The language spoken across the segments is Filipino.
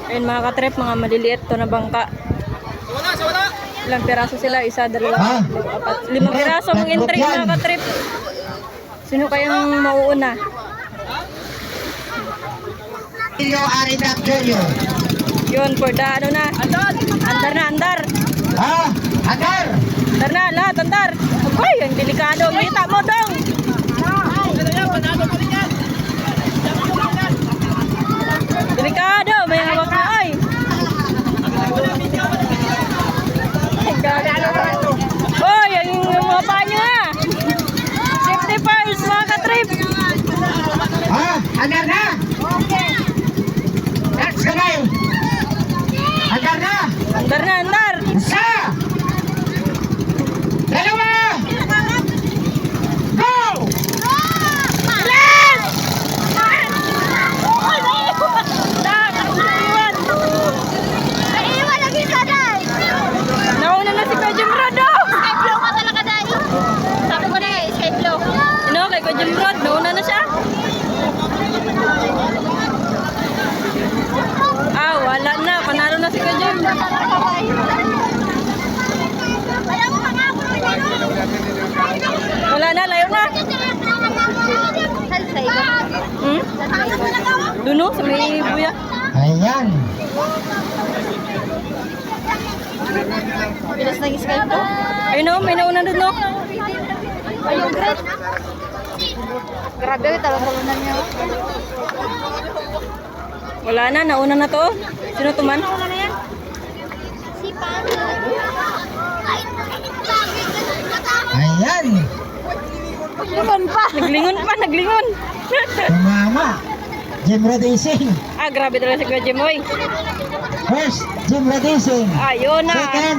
Ayun mga katrip, mga maliliit to na bangka. Ilang piraso sila? Isa, dalawa, apat. 5 piraso mga entry mga katrip. Sino kayang mauuna? Aridap Junior. Yun, for the ano na. Andar na, andar. Andar. Andar na, lahat, andar. Ay, ang delikado. Kita mo dong. Delikado, may hawak na ay. Hoy, yung mga panyo ha. Safety first mga katrip. Andar na. Next kamay. Andar na. Andar na, andar. Isa. Dalawa. Go. Nauna na si Kajim Rodo. Skyflow ka talaga dahil. Sabi ko na eh, Skyflow. Ano, kay Kajim Rod, nauna na siya. Wala na. Panalo na si Kajim. Wala na, layo na. Duno, sa may buya. Ayan. Bilas nag Skype to. Ayun o, may nauna doon no. Ayun, great. Grabe, talo-talunan niya. Wala na, nauna na to. Sino tuman? Si Pano. Ayan. Lingon pa. Naglingon pa, naglingon. Tumama. Jim Racing. Grabe talaga si Kuya Jim, oy. First, Jim Racing. Ayun na. Second.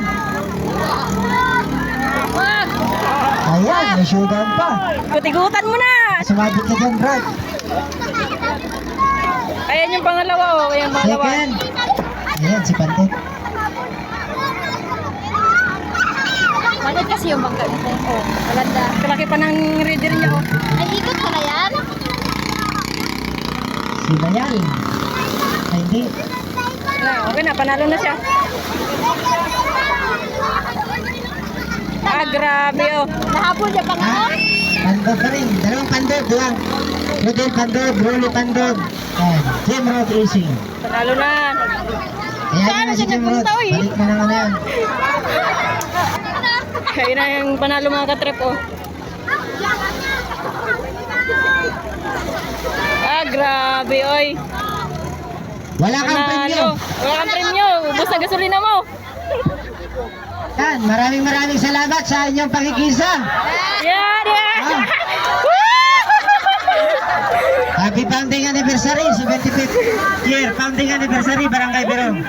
Ayan, may showdown pa. Kutigutan mo na. Sumabit ka dyan, Brad. Ayan yung pangalawa, oh. Ayan yung pangalawa. Second. Ayan, si Pante. Malit kasi yung bangka nito. Oh, maganda. Kalaki pa ng reader niya, oh. Ay, ikot ko na yan. Si Bayal. Ay, hindi. Okay na, panalo na siya. Grabe, oh. Nahabol niya pang Ha? Pandog pa rin. Dalawang pandog. Duwang. Rodel Pandog, Rolly Pandog. Ayan, Jim Road Racing. Panalo na. Ayan na si Jim Road. Balik na naman yan. Ayun na yung panalo mga katrip, oh. Grabe, oy. Wala kang premyo. Wala kang premyo. Ubus na gasolina mo. Yan, maraming salamat sa inyong pakikisa. Yan, yan. Happy founding anniversary, 75th year founding anniversary, Barangay Berong.